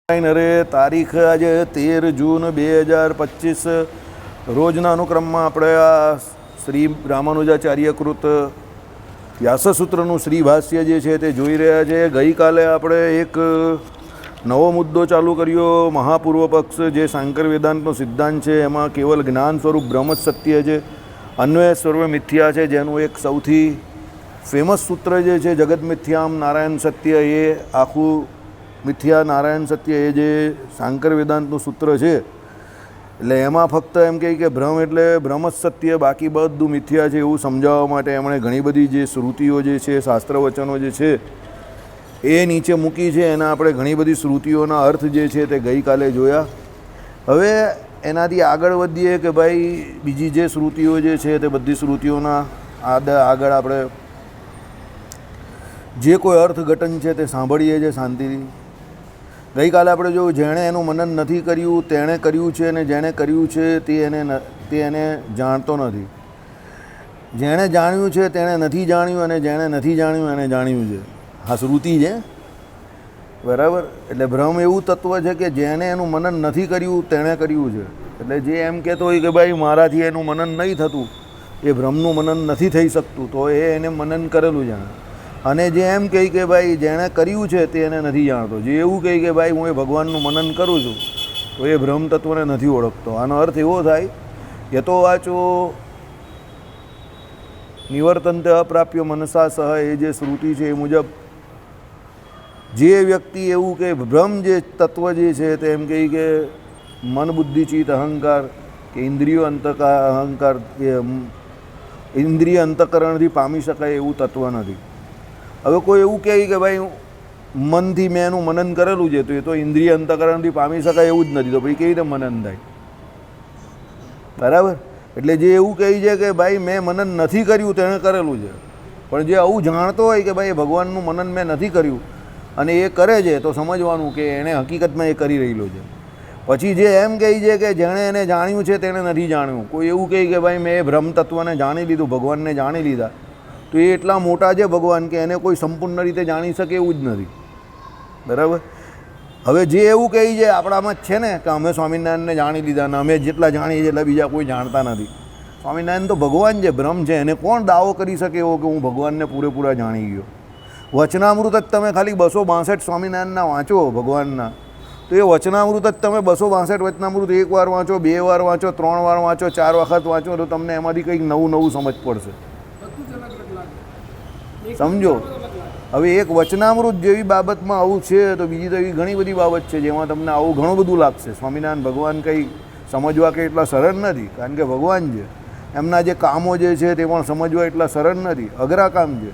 અરે તારીખ આજે 13 જૂન 2025 રોજના અનુક્રમમાં આપણે આ શ્રી રામાનુજાચાર્યકૃત વ્યાસસૂત્રનું શ્રી ભાષ્ય જે છે તે જોઈ રહ્યા છે. ગઈકાલે આપણે એક નવો મુદ્દો ચાલુ કર્યો. મહાપૂર્વ પક્ષ જે સાંકર વેદાંતનો સિદ્ધાંત છે એમાં કેવલ જ્ઞાન સ્વરૂપ બ્રહ્મ જ સત્ય છે, અન્વય સર્વ મિથ્યા છે, જેનું એક સૌથી ફેમસ સૂત્ર જે છે જગત મિથ્યામ નારાયણ સત્ય, એ આખું મિથ્યા નારાયણ સત્ય એ જે સાંકર વેદાંતનું સૂત્ર છે. એટલે એમાં ફક્ત એમ કહે કે ભ્રમ એટલે બ્રહ્મ જ સત્ય, બાકી બધું મિથ્યા છે એવું સમજાવવા માટે એમણે ઘણી બધી જે શ્રુતિઓ જે છે, શાસ્ત્ર વચનો જે છે એ નીચે મૂકી છે. એના આપણે ઘણી બધી શ્રુતિઓના અર્થ જે છે તે ગઈકાલે જોયા. હવે એનાથી આગળ વધીએ કે ભાઈ બીજી જે શ્રુતિઓ જે છે તે બધી શ્રુતિઓના આગળ આપણે જે કોઈ અર્થઘટન છે તે સાંભળીએ છીએ શાંતિથી. ગઈકાલે આપણે જોયું, જેણે એનું મનન નથી કર્યું તેણે કર્યું છે, અને જેણે કર્યું છે તે એને જાણતો નથી. જેણે જાણ્યું છે તેણે નથી જાણ્યું, અને જેણે નથી જાણ્યું એને જાણ્યું છે. હા, શ્રુતિ છે, બરાબર. એટલે ભ્રમ એવું તત્વ છે કે જેણે એનું મનન નથી કર્યું તેણે કર્યું છે. એટલે જે એમ કહેતો હોય કે ભાઈ મારાથી એનું મનન નહીં થતું, એ ભ્રમનું મનન નથી થઈ શકતું, તો એને મનન કરેલું જાણે. અને જે એમ કહે કે ભાઈ જેણે કર્યું છે તે એને નથી જાણતો, જે એવું કહે કે ભાઈ હું એ ભગવાનનું મનન કરું છું, તો એ ભ્રમ તત્વને નથી ઓળખતો. આનો અર્થ એવો થાય, યતો વાચો નિવર્તંત અપ્રાપ્ય મનસા સહ, એ જે શ્રુતિ છે એ મુજબ જે વ્યક્તિ એવું કે ભ્રમ જે તત્વ જે છે તે એમ કહે કે મન બુદ્ધિ ચિત્ત અહંકાર કે ઇન્દ્રિયો અહંકાર ઇન્દ્રિય અંતકરણથી પામી શકાય એવું તત્વ નથી. હવે કોઈ એવું કહે કે ભાઈ મનથી મેં એનું મનન કરેલું છે, તો એ તો ઇન્દ્રિય અંતકરણથી પામી શકાય એવું જ નથી, તો ભાઈ કેવી રીતે મનન થાય? બરાબર. એટલે જે એવું કહે છે કે ભાઈ મેં મનન નથી કર્યું તેણે કરેલું છે, પણ જે આવું જાણતો હોય કે ભાઈ ભગવાનનું મનન મેં નથી કર્યું અને એ કરે છે, તો સમજવાનું કે એણે હકીકતમાં એ કરી રહેલો છે. પછી જે એમ કહે છે કે જેણે એને જાણ્યું છે તેણે નથી જાણ્યું, કોઈ એવું કહે કે ભાઈ મેં એ બ્રહ્મ તત્વને જાણી લીધું, ભગવાનને જાણી લીધા, તો એ એટલા મોટા છે ભગવાન કે એને કોઈ સંપૂર્ણ રીતે જાણી શકે એવું જ નથી. બરાબર. હવે જે એવું કહે છે આપણામાં જ છે ને કે અમે સ્વામિનારાયણને જાણી લીધા ને અમે જેટલા જાણીએ છીએ એટલા બીજા કોઈ જાણતા નથી. સ્વામિનારાયણ તો ભગવાન છે, બ્રહ્મ છે, એને કોણ દાવો કરી શકે એવો કે હું ભગવાનને પૂરેપૂરા જાણી ગયો? વચનામૃત જ તમે ખાલી 262 સ્વામિનારાયણના વાંચો ભગવાનના, તો એ વચનામૃત જ તમે 262 વચનામૃત એક વાર વાંચો, 2 વાર વાંચો, 3 વાર વાંચો, 4 વખત વાંચો, તો તમને એમાંથી કંઈક નવું સમજ પડશે. સમજો. હવે એક વચનામૃત જેવી બાબતમાં આવું છે, તો બીજી તો એવી ઘણી બધી બાબત છે જેમાં તમને આવું ઘણું બધું લાગશે. સ્વામિનારાયણ ભગવાન કંઈ સમજવા કે એટલા સરળ નથી, કારણ કે ભગવાન છે, એમના જે કામો જે છે તે પણ સમજવા એટલા સરળ નથી, અઘરા કામ છે.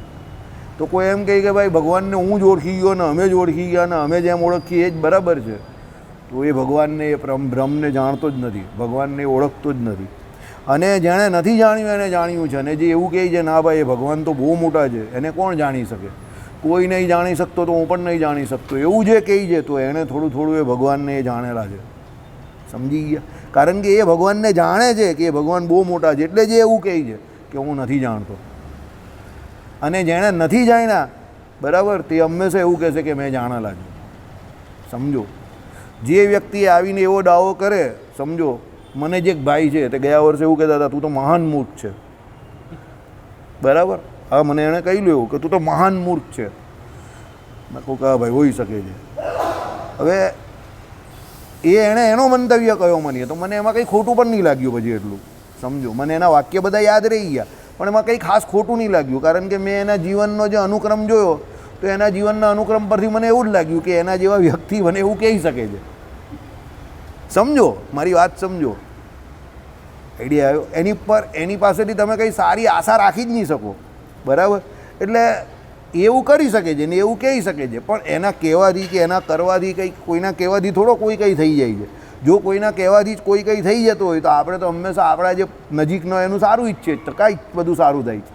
તો કોઈ એમ કહે કે ભાઈ ભગવાનને હું જ ઓળખી ગયો ને અમે જ ઓળખી ગયા ને અમે જેમ ઓળખીએ એ જ બરાબર છે, તો એ ભગવાનને એ બ્રહ્મને જાણતો જ નથી, ભગવાનને ઓળખતો જ નથી. અને જેણે નથી જાણ્યું એને જાણ્યું છે, અને જે એવું કહે છે ના ભાઈ એ ભગવાન તો બહુ મોટા છે, એને કોણ જાણી શકે? કોઈ નહીં જાણી શકતો, તો હું પણ નહીં જાણી શકતો, એવું જે કહે છે તો એણે થોડું એ ભગવાનને એ જાણેલા છે. સમજી ગયા? કારણ કે એ ભગવાનને જાણે છે કે એ ભગવાન બહુ મોટા છે, એટલે જે એવું કહે છે કે હું નથી જાણતો. અને જેણે નથી જાણ્યા, બરાબર, તે હંમેશા એવું કહેશે કે મેં જાણેલા છે. સમજો. જે વ્યક્તિ આવીને એવો દાવો કરે, સમજો, મને જે એક ભાઈ છે તે ગયા વર્ષે એવું કહેતા હતા તું તો મહાન મૂર્ખ છે. બરાબર. હા, મને એણે કહ્યું એવું કે તું તો મહાન મૂર્ખ છે. મેં કહું કે હા ભાઈ હોઈ શકે છે. હવે એણે એનો મંતવ્ય કહ્યો મને, તો મને એમાં કંઈ ખોટું પણ નહીં લાગ્યું પછી એટલું. સમજો. મને એના વાક્ય બધા યાદ રહી ગયા, પણ એમાં કંઈ ખાસ ખોટું નહીં લાગ્યું, કારણ કે મેં એના જીવનનો જે અનુક્રમ જોયો, તો એના જીવનના અનુક્રમ પરથી મને એવું જ લાગ્યું કે એના જેવા વ્યક્તિ મને એવું કહી શકે છે. સમજો, મારી વાત સમજો. આઈડિયા આવ્યો? એની પાસેથી તમે કંઈ સારી આશા રાખી જ નહીં શકો. બરાબર. એટલે એવું કરી શકે છે ને એવું કહી શકે છે, પણ એના કહેવાથી કે એના કરવાથી કંઈ, કોઈના કહેવાથી થોડો કોઈ કંઈ થઈ જાય છે. જો કોઈના કહેવાથી જ કોઈ કંઈ થઈ જતો હોય તો આપણે તો હંમેશા આપણા જે નજીકનો એનું સારું ઈચ્છે તો કાંઈ બધું સારું થાય છે,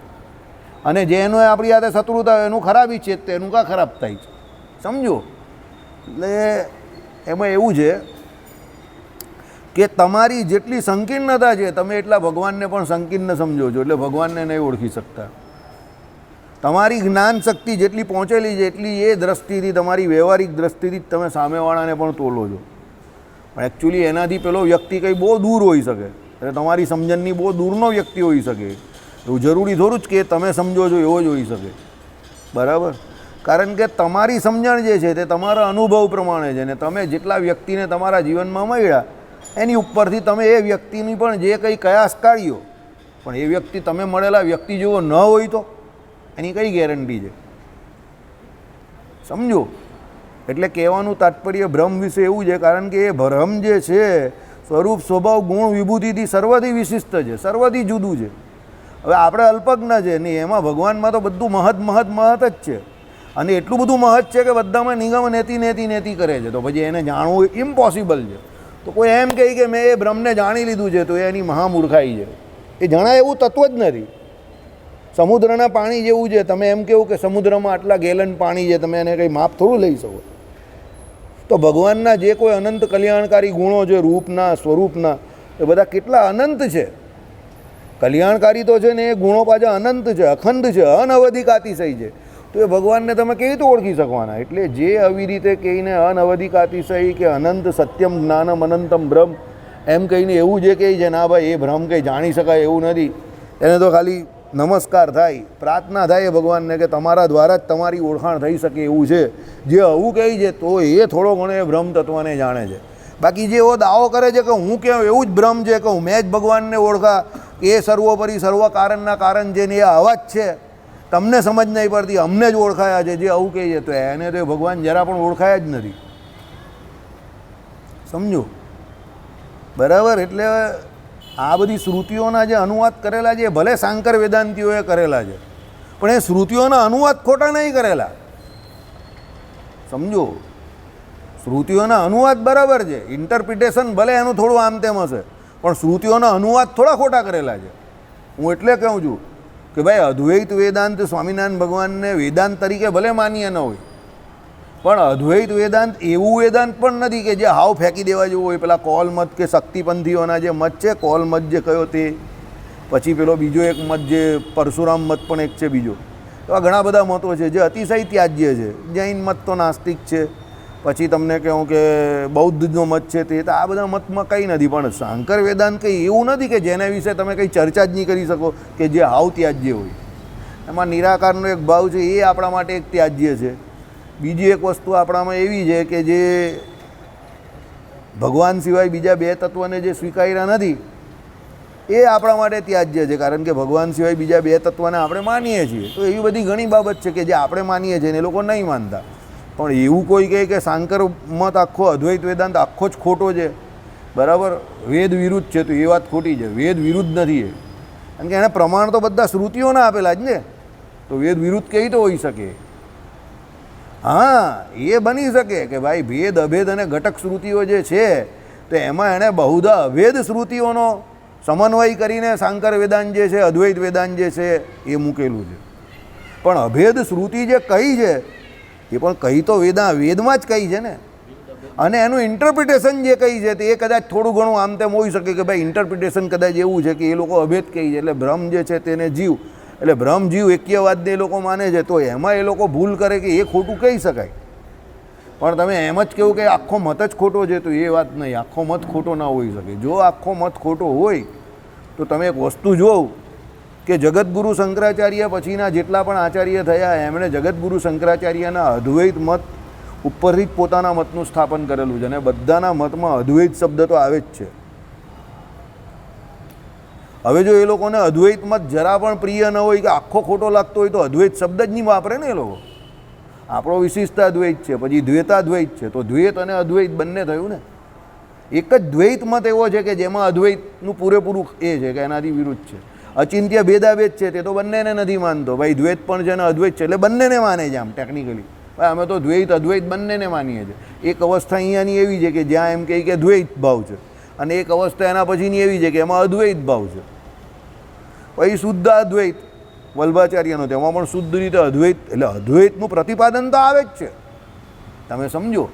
અને જેનો આપણી સાથે શત્રુતા હોય એનું ખરાબ ઈચ્છે તો એનું કાં ખરાબ થાય છે. સમજો. એટલે એમાં એવું છે કે તમારી જેટલી સંકીર્ણતા છે તમે એટલા ભગવાનને પણ સંકીર્ણ સમજો છો, એટલે ભગવાનને નહીં ઓળખી શકતા. તમારી જ્ઞાન શક્તિ જેટલી પહોંચેલી છે એટલી એ દ્રષ્ટિથી, તમારી વ્યવહારિક દ્રષ્ટિથી જ તમે સામેવાળાને પણ તોલો છો. પણ એકચ્યુઅલી એનાથી પેલો વ્યક્તિ કંઈ બહુ દૂર હોઈ શકે, એટલે તમારી સમજણની બહુ દૂરનો વ્યક્તિ હોઈ શકે. એવું જરૂરી થોડું જ કે તમે સમજો છો એવો જ હોઈ શકે, બરાબર? કારણ કે તમારી સમજણ જે છે તે તમારા અનુભવ પ્રમાણે છે, ને તમે જેટલા વ્યક્તિને તમારા જીવનમાં મળ્યા એની ઉપરથી તમે એ વ્યક્તિની પણ જે કંઈ કયાસ કાઢ્યો, પણ એ વ્યક્તિ તમે મળેલા વ્યક્તિ જેવો ન હોય તો એની કઈ ગેરંટી છે? સમજો. એટલે કહેવાનું તાત્પર્ય બ્રહ્મ વિશે એવું છે, કારણ કે એ બ્રહ્મ જે છે સ્વરૂપ, સ્વભાવ, ગુણ, વિભૂતિથી સર્વથી વિશિષ્ટ છે, સર્વથી જુદું છે. હવે આપણે અલ્પજ્ઞ છે ને, એમાં ભગવાનમાં તો બધું મહત જ છે, અને એટલું બધું મહત છે કે બધામાં નિગમ નેતિ કરે છે. તો પછી એને જાણવું ઇમ્પોસિબલ છે. તો કોઈ એમ કહે કે મેં એ બ્રહ્મને જાણી લીધું છે, તો એની મહામૂર્ખાઈ છે. એ જણાય એવું તત્વ જ નથી. સમુદ્રના પાણી જેવું છે. તમે એમ કહો કે સમુદ્રમાં આટલા ગેલન પાણી છે, તમે એને કંઈ માપ થોડું લઈ શકો. તો ભગવાનના જે કોઈ અનંત કલ્યાણકારી ગુણો છે, રૂપના, સ્વરૂપના, એ બધા કેટલા અનંત છે. કલ્યાણકારી તો છે ને, એ ગુણો પાછા અનંત છે, અખંડ છે, અનવધિક અતિશય છે. તો એ ભગવાનને તમે કેવી રીતે ઓળખી શકવાના? એટલે જે આવી રીતે કહીને અનવધિક અતિશય કે અનંત સત્યમ જ્ઞાનમ અનંતમ બ્રહ્મ એમ કહીને એવું જે કહે છે, ના ભાઈ એ બ્રહ્મ કંઈ જાણી શકાય એવું નથી, એને તો ખાલી નમસ્કાર થાય, પ્રાર્થના થાય ભગવાનને કે તમારા દ્વારા જ તમારી ઓળખાણ થઈ શકે એવું છે. જે આવું કહે છે તો એ થોડો ઘણો એ બ્રહ્મ તત્વને જાણે છે. બાકી જે એવો દાવો કરે છે કે હું કેમ એવું જ બ્રહ્મ છે, કે હું મેં જ ભગવાનને ઓળખા, એ સર્વોપરી સર્વ કારણના કારણ છે ને એ આવા જ છે, તમને સમજ નહીં પડતી, અમને જ ઓળખાયા છે, જે આવું કહે છે તો એને તો ભગવાન જરા પણ ઓળખાયા જ નથી. સમજો, બરાબર? એટલે આ બધી શ્રુતિઓના જે અનુવાદ કરેલા છે, ભલે શાંકર વેદાંતિઓએ કરેલા છે, પણ એ શ્રુતિઓના અનુવાદ ખોટા નહીં કરેલા. સમજો, શ્રુતિઓના અનુવાદ બરાબર છે, ઇન્ટરપ્રિટેશન ભલે એનું થોડું આમ તેમ હશે, પણ શ્રુતિઓના અનુવાદ થોડા ખોટા કરેલા છે. હું એટલે કહું છું કે ભાઈ અદ્વૈત વેદાંત સ્વામિનારાયણ ભગવાનને વેદાંત તરીકે ભલે માનીએ ન હોય, પણ અદ્વૈત વેદાંત એવું વેદાંત પણ નથી કે જે હાવ ફેંકી દેવા જેવું હોય. પેલા કોલ મત કે શક્તિપંથીઓના જે મત છે, કોલ મત જે કયો તે, પછી પેલો બીજો એક મત જે પરશુરામ મત પણ એક છે બીજો, એવા ઘણા બધા મતો છે જે અતિશય ત્યાજ્ય છે. જૈન મત તો નાસ્તિક છે, પછી તમને કહું કે બૌદ્ધનો મત છે તે, તો આ બધા મતમાં કંઈ નથી. પણ શાંકર વેદાંત કંઈ એવું નથી કે જેના વિશે તમે કંઈ ચર્ચા જ નહીં કરી શકો, કે જે હાવ ત્યાજ્ય હોય. એમાં નિરાકારનો એક ભાવ છે, એ આપણા માટે એક ત્યાજ્ય છે. બીજી એક વસ્તુ આપણામાં એવી છે કે જે ભગવાન સિવાય બીજા બે તત્વને જે સ્વીકાર્યા નથી, એ આપણા માટે ત્યાજ્ય છે. કારણ કે ભગવાન સિવાય બીજા બે તત્વને આપણે માનીએ છીએ, તો એવી બધી ઘણી બાબત છે કે જે આપણે માનીએ છીએ ને એ લોકો નહીં માનતા. પણ એવું કોઈ કહે કે શાંકર મત આખો અદ્વૈત વેદાંત આખો જ ખોટો છે, બરાબર, વેદ વિરુદ્ધ છે, તો એ વાત ખોટી છે. વેદ વિરુદ્ધ નથી એ, કારણ કે એને પ્રમાણ તો બધા શ્રુતિઓના આપેલા જ ને, તો વેદ વિરુદ્ધ કેવી રીતે હોઈ શકે? હા, એ બની શકે કે ભાઈ ભેદ અભેદ અને ઘટક શ્રુતિઓ જે છે તો એમાં એણે બહુધા અભેદ શ્રુતિઓનો સમન્વય કરીને શાંકર વેદાંત જે છે, અદ્વૈત વેદાંત જે છે એ મૂકેલું છે. પણ અભેદ શ્રુતિ જે કહી છે એ પણ કહી તો વેદમાં જ કહી છે ને, અને એનું ઇન્ટરપ્રિટેશન જે કહી છે તે એ કદાચ થોડું ઘણું આમ તેમ હોઈ શકે કે ભાઈ ઇન્ટરપ્રિટેશન કદાચ એવું છે કે એ લોકો અભેદ કહી છે, એટલે બ્રહ્મ જે છે તેને જીવ, એટલે બ્રહ્મ જીવ એક્યવાદને એ લોકો માને છે, તો એમાં એ લોકો ભૂલ કરે કે એ ખોટું કહી શકાય. પણ તમે એમ જ કહું કે આખો મત જ ખોટો છે, તો એ વાત નહીં. આખો મત ખોટો ના હોઈ શકે. જો આખો મત ખોટો હોય તો તમે એક વસ્તુ જોવો કે જગતગુરુ શંકરાચાર્ય પછીના જેટલા પણ આચાર્ય થયા એમણે જગતગુરુ શંકરાચાર્યના અદ્વૈત મત ઉપરથી જ પોતાના મતનું સ્થાપન કરેલું છે, અને બધાના મતમાં અદ્વૈત શબ્દ તો આવે જ છે. હવે જો એ લોકોને અદ્વૈત મત જરા પણ પ્રિય ન હોય કે આખો ખોટો લાગતો હોય તો અદ્વૈત શબ્દ જ નહીં વાપરે ને એ લોકો. આપણો વિશિષ્ટ અદ્વૈત છે, પછી દ્વૈતાદ્વૈત છે, તો દ્વૈત અને અદ્વૈત બંને થયું ને. એક જ દ્વૈત મત એવો છે કે જેમાં અદ્વૈતનું પૂરેપૂરું એ છે કે એનાથી વિરુદ્ધ છે. અચિંત્ય ભેદાભેદ છે તે તો બંનેને નથી માનતો. ભાઈ દ્વૈત પણ છે અને અદ્વૈત છે, એટલે બંનેને માને છે આમ ટેકનિકલી. ભાઈ અમે તો દ્વૈત અદ્વૈત બંનેને માનીએ છીએ. એક અવસ્થા અહીંયાની એવી છે કે જ્યાં એમ કહે કે દ્વૈત ભાવ છે, અને એક અવસ્થા એના પછીની એવી છે કે એમાં અદ્વૈત ભાવ છે. પછી શુદ્ધ અદ્વૈત વલ્ભાચાર્યનો, તેમાં પણ શુદ્ધ રીતે અદ્વૈત, એટલે અદ્વૈતનું પ્રતિપાદન તો આવે જ છે, તમે સમજો,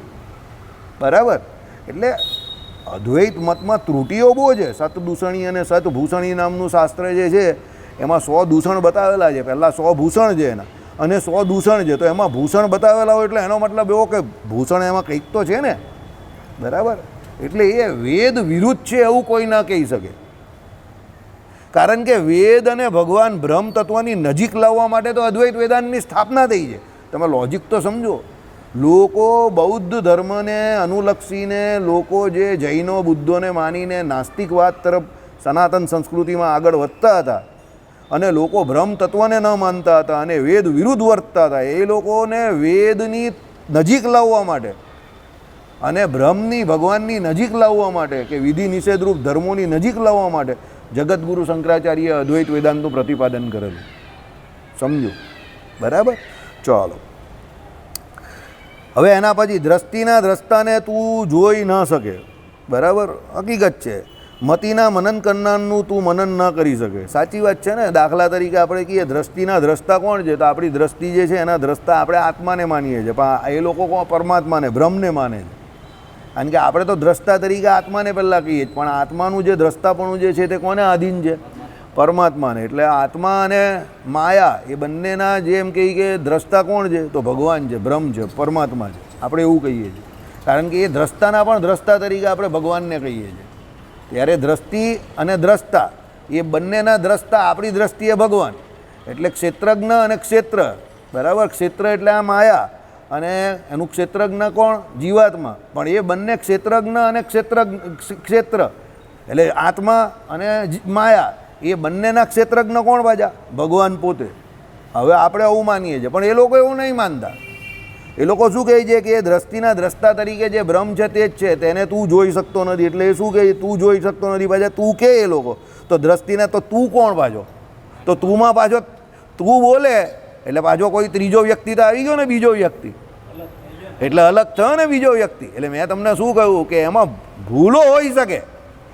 બરાબર. એટલે અદ્વૈત મતમાં ત્રુટિઓ બહુ છે. સતદૂષણી અને સતભૂષણી નામનું શાસ્ત્ર જે છે એમાં 100 દૂષણ બતાવેલા છે, પહેલાં 100 ભૂષણ છે એના, અને 100 દૂષણ છે, તો એમાં ભૂષણ બતાવેલા હોય એટલે એનો મતલબ એવો કે ભૂષણ એમાં કંઈક તો છે ને, બરાબર. એટલે એ વેદ વિરુદ્ધ છે એવું કોઈ ના કહી શકે, કારણ કે વેદ અને ભગવાન બ્રહ્મ તત્વની નજીક લાવવા માટે તો અદ્વૈત વેદાંતની સ્થાપના થઈ છે. તમે લોજિક તો સમજો. લોકો બૌદ્ધ ધર્મને અનુલક્ષીને લોકો જે જૈનો બુદ્ધોને માનીને નાસ્તિકવાદ તરફ સનાતન સંસ્કૃતિમાં આગળ વધતા હતા અને લોકો બ્રહ્મ તત્વને ન માનતા હતા અને વેદ વિરુદ્ધ વર્તતા હતા, એ લોકોને વેદની નજીક લાવવા માટે અને બ્રહ્મની ભગવાનની નજીક લાવવા માટે કે વિધિ નિષેધરૂપ ધર્મોની નજીક લાવવા માટે જગતગુરુ શંકરાચાર્ય અદ્વૈત વેદાંતનું પ્રતિપાદન કરેલું. સમજો, બરાબર. ચાલો, હવે એના પછી દ્રષ્ટિના દ્રષ્ટાને તું જોઈ ન શકે, બરાબર. હકીકત છે, મતિના મનન કરનારનું તું મનન ન કરી શકે. સાચી વાત છે ને. દાખલા તરીકે આપણે કહીએ દ્રષ્ટિના દ્રષ્ટા કોણ છે, તો આપણી દ્રષ્ટિ જે છે એના દ્રષ્ટા આપણે આત્માને માનીએ છીએ, પણ એ લોકો કોણ? પરમાત્માને, બ્રહ્મને માને છે. કારણ કે આપણે તો દ્રષ્ટા તરીકે આત્માને પહેલાં કહીએ જ, પણ આત્માનું જે દ્રષ્ટાપણું જે છે તે કોને આધીન છે? પરમાત્માને. એટલે આત્મા અને માયા એ બંનેના જે એમ કહીએ કે દ્રષ્ટા કોણ છે, તો ભગવાન છે, બ્રહ્મ છે, પરમાત્મા છે. આપણે એવું કહીએ છીએ, કારણ કે એ દ્રષ્ટાના પણ દ્રષ્ટા તરીકે આપણે ભગવાનને કહીએ છીએ. ત્યારે દ્રષ્ટિ અને દ્રષ્ટા એ બંનેના દ્રષ્ટા આપણી દ્રષ્ટિએ ભગવાન. એટલે ક્ષેત્રજ્ઞ અને ક્ષેત્ર, બરાબર. ક્ષેત્ર એટલે આ માયા અને એનું ક્ષેત્રજ્ઞ કોણ? જીવાત્મા. પણ એ બંને ક્ષેત્રજ્ઞ અને ક્ષેત્ર એટલે આત્મા અને માયા એ બંનેના ક્ષેત્રજ્ઞ કોણ પાછા? ભગવાન પોતે. હવે આપણે આવું માનીએ છીએ, પણ એ લોકો એવું નહીં માનતા. એ લોકો શું કહે છે કે એ દ્રષ્ટિના દ્રષ્ટા તરીકે જે બ્રહ્મ છે તે જ છે, તેને તું જોઈ શકતો નથી. એટલે એ શું કહે? તું જોઈ શકતો નથી. પાછા તું કે એ લોકો તો દ્રષ્ટિને તો તું કોણ પાછો? તો તુંમાં પાછો તું બોલે એટલે પાછો કોઈ ત્રીજો વ્યક્તિ તો આવી ગયો ને, બીજો વ્યક્તિ. એટલે અલગ થયો ને બીજો વ્યક્તિ. એટલે મેં તમને શું કહ્યું કે એમાં ભૂલો હોઈ શકે,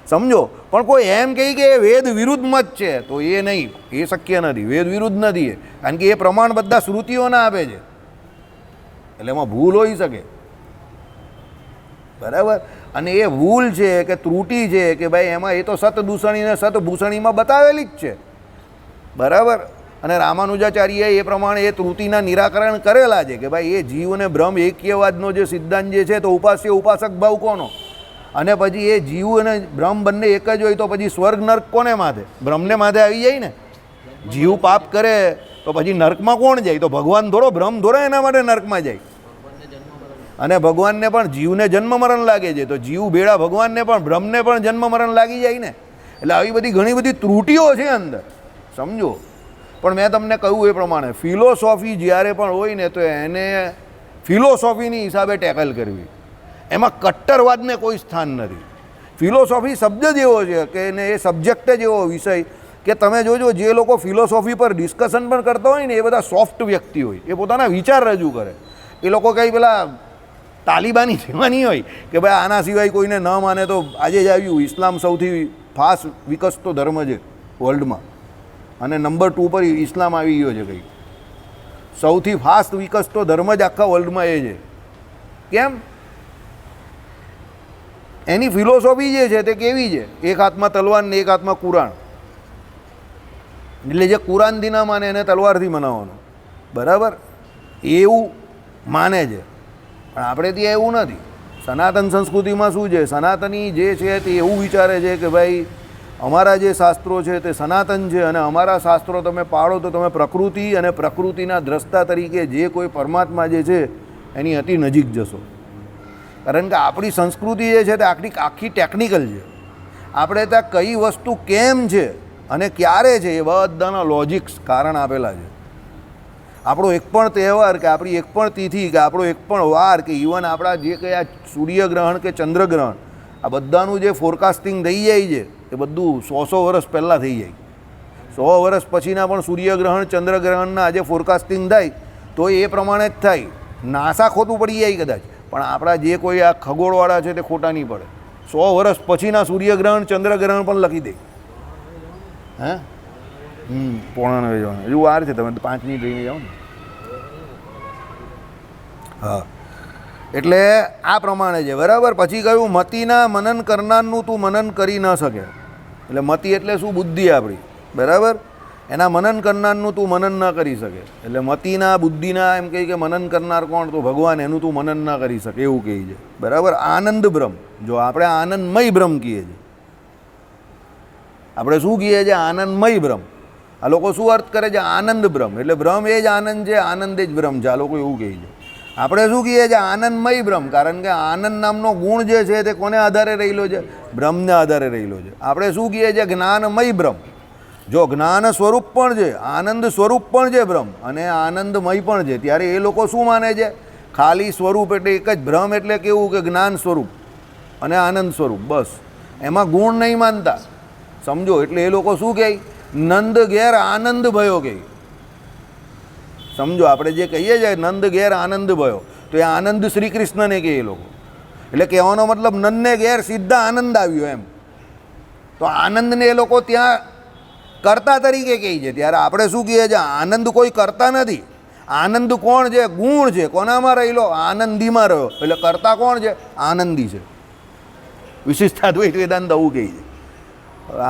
સમજો. પણ કોઈ એમ કહે કે એ વેદ વિરુદ્ધ મત છે, તો એ નહીં, એ શક્ય નથી. વેદ વિરુદ્ધ નથી એ, કારણ કે એ પ્રમાણ બધા શ્રુતિઓના આપે છે. એટલે એમાં ભૂલ હોઈ શકે, બરાબર. અને એ ભૂલ છે કે ત્રુટિ છે કે ભાઈ એમાં એ તો સતદૂષણી ને સતભૂષણીમાં બતાવેલી જ છે, બરાબર. અને રામાનુજાચાર્યએ એ પ્રમાણે એ ત્રુટિના નિરાકરણ કરેલા છે કે ભાઈ એ જીવ અને બ્રહ્મ એક્યવાદનો જે સિદ્ધાંત જે છે તો ઉપાસ્ય ઉપાસક ભાવ કોનો? અને પછી એ જીવ અને બ્રહ્મ બંને એક જ હોય તો પછી સ્વર્ગ નર્ક કોને માથે? બ્રહ્મને માથે આવી જાય ને. જીવ પાપ કરે તો પછી નર્કમાં કોણ જાય? તો ભગવાન થોડો, બ્રહ્મ થોડો એના માટે નર્કમાં જાય. અને ભગવાનને પણ જીવને જન્મ મરણ લાગે છે, તો જીવ ભેળા ભગવાનને પણ બ્રહ્મને પણ જન્મ મરણ લાગી જાય ને. એટલે આવી બધી ઘણી બધી ત્રુટિઓ છે અંદર, સમજો. પણ મેં તમને કહ્યું એ પ્રમાણે ફિલોસોફી જ્યારે પણ હોય ને તો એને ફિલોસોફીની હિસાબે ટેકલ કરવી. એમાં કટ્ટરવાદને કોઈ સ્થાન નથી. ફિલોસોફી શબ્દ જ એવો છે કે એને એ સબ્જેક્ટ જ એવો વિષય કે તમે જોજો જે લોકો ફિલોસોફી પર ડિસ્કશન પણ કરતા હોય ને એ બધા સોફ્ટ વ્યક્તિ હોય, એ પોતાના વિચાર રજૂ કરે. એ લોકો કંઈ પેલા તાલિબાની જેવા નહીં હોય કે ભાઈ આના સિવાય કોઈને ન માને. તો આજે જ આવ્યું ઇસ્લામ સૌથી ફાસ્ટ વિકસતો ધર્મ છે વર્લ્ડમાં, અને નંબર 2 પર ઇસ્લામ આવી ગયો છે. કંઈ સૌથી ફાસ્ટ વિકસતો ધર્મ જ આખા વર્લ્ડમાં એ છે. કેમ? એની ફિલોસોફી જે છે તે કેવી છે? એક હાથમાં તલવાર ને એક હાથમાં કુરાન. એટલે જે કુરાનથી ના માને એને તલવારથી મનાવવાનો, બરાબર. એવું માને છે. પણ આપણે ત્યાં એવું નથી. સનાતન સંસ્કૃતિમાં શું છે? સનાતની જે છે તે એવું વિચારે છે કે ભાઈ અમારા જે શાસ્ત્રો છે તે સનાતન છે અને અમારા શાસ્ત્રો તમે પાળો તો તમે પ્રકૃતિ અને પ્રકૃતિના દ્રષ્ટા તરીકે જે કોઈ પરમાત્મા જે છે એની અતિ નજીક જશો. કારણ કે આપણી સંસ્કૃતિ જે છે તે આખી ટેકનિકલ છે. આપણે ત્યાં કઈ વસ્તુ કેમ છે અને ક્યારે છે એ બધાના લોજિક્સ કારણ આપેલા છે. આપણો એક પણ તહેવાર કે આપણી એક પણ તિથિ કે આપણો એક પણ વાર કે ઇવન આપણા જે કંઈ આ સૂર્યગ્રહણ કે ચંદ્રગ્રહણ આ બધાનું જે ફોરકાસ્ટિંગ થઈ જાય છે એ બધું 100 વર્ષ પહેલાં થઈ જાય. 100 વર્ષ પછીના પણ સૂર્યગ્રહણ ચંદ્રગ્રહણના આજે ફોરકાસ્ટિંગ થાય તો એ પ્રમાણે જ થાય. નાસા ખોટું પડી જાય કદાચ, પણ આપણા જે કોઈ આ ખગોળવાળા છે તે ખોટા નહીં પડે. 100 વર્ષ પછીના સૂર્યગ્રહણ ચંદ્રગ્રહણ પણ લખી દે. હે 9:45 જવાનું હજુ વાર છે, તમે 5 મિનિટ રહીને જાઓ ને. હા, એટલે આ પ્રમાણે છે, બરાબર. પછી કહ્યું મતિના મનન કરનારનું તું મનન કરી ન શકે. એટલે મતિ એટલે શું? બુદ્ધિ આપણી, બરાબર. એના મનન કરનારનું તું મનન ન કરી શકે. એટલે મતિના બુદ્ધિના એમ કહી કે મનન કરનાર કોણ? તો ભગવાન, એનું તું મનન ન કરી શકે એવું કહે છે. બરાબર. આનંદ બ્રહ્મ, જો આપણે આનંદમય બ્રહ્મ કહીએ છીએ, આપણે શું કહીએ છીએ? આનંદમય બ્રહ્મ. આ લોકો શું અર્થ કરે છે? આનંદ બ્રહ્મ. એટલે બ્રહ્મ એ જ આનંદ છે, આનંદ એ જ બ્રહ્મ છે. આ લોકો એવું કહે છે. આપણે શું કહીએ છીએ? આનંદમય બ્રહ્મ. કારણ કે આનંદ નામનો ગુણ જે છે તે કોને આધારે રહેલો છે? બ્રહ્મને આધારે રહેલો છે. આપણે શું કહીએ છીએ? જ્ઞાનમય બ્રહ્મ. જો જ્ઞાન સ્વરૂપ પણ છે, આનંદ સ્વરૂપ પણ છે બ્રહ્મ, અને આનંદમય પણ છે. ત્યારે એ લોકો શું માને છે? ખાલી સ્વરૂપ એટલે એક જ. બ્રહ્મ એટલે કેવું કે જ્ઞાન સ્વરૂપ અને આનંદ સ્વરૂપ, બસ. એમાં ગુણ નહીં માનતા. સમજો. એટલે એ લોકો શું કહે? નંદ ઘેર આનંદ ભયો કહે. સમજો. આપણે જે કહીએ છીએ નંદ ઘેર આનંદ ભયો, તો એ આનંદ શ્રી કૃષ્ણને કહે એ લોકો. એટલે કહેવાનો મતલબ નંદને ઘેર સીધા આનંદ આવ્યો એમ. તો આનંદને એ લોકો ત્યાં કર્તા તરીકે કહે છે. ત્યારે આપણે શું કહીએ છીએ? આનંદ કોઈ કરતા નથી. આનંદ કોણ છે? ગુણ છે. કોનામાં રહેલો? આનંદીમાં રહ્યો. એટલે કર્તા કોણ છે? આનંદી છે. વિશિષ્ટાદ્વૈત વેદાંત આવું કહે છે.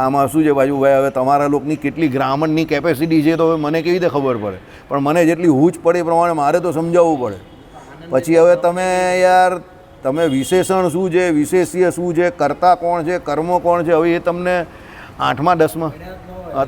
આમાં શું છે બાજુ ભાઈ? હવે તમારા લોકોની કેટલી ગ્રામરની કેપેસિટી છે તો હવે મને કેવી રીતે ખબર પડે? પણ મને જેટલી હૂંચ પડે એ પ્રમાણે મારે તો સમજાવવું પડે. પછી હવે તમે યાર, તમે વિશેષણ શું છે, વિશેષ્ય શું છે, કર્તા કોણ છે, કર્મો કોણ છે, હવે એ તમને 8મા 10મા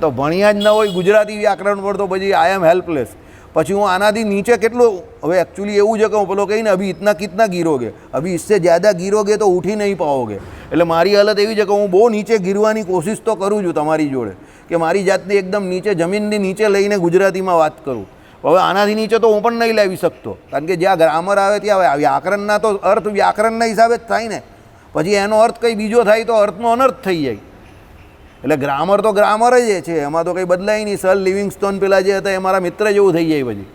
તો ભણ્યા જ ન હોય ગુજરાતી વ્યાકરણ પર, તો પછી આઈ એમ હેલ્પલેસ. પછી હું આનાથી નીચે કેટલું, હવે એકચ્યુઅલી એવું છે કે હું પેલો કહીને અભી ઇતના કિતના ગીરોગે, અભી इससे ज़्यादा ગીરોગે તો ઉઠી નહીં પાઓગે. એટલે મારી હાલત એવી છે કે હું બહુ નીચે ગીરવાની કોશિશ તો કરું છું તમારી જોડે, કે મારી જાતને એકદમ નીચે, જમીનની નીચે લઈને ગુજરાતીમાં વાત કરું. હવે આનાથી નીચે તો હું પણ નહીં લાવી શકતો, કારણ કે જ્યાં ગ્રામર આવે ત્યાં વ્યાકરણના તો અર્થ વ્યાકરણના હિસાબે જ થાય ને. પછી એનો અર્થ કંઈ બીજો થાય તો અર્થનો અનર્થ થઈ જાય. એટલે ગ્રામર તો ગ્રામર જ છે, એમાં તો કંઈ બદલાય નહીં. સર લિવિંગસ્ટોન પેલા જે હતા એ મારા મિત્ર જેવું થઈ જાય. પછી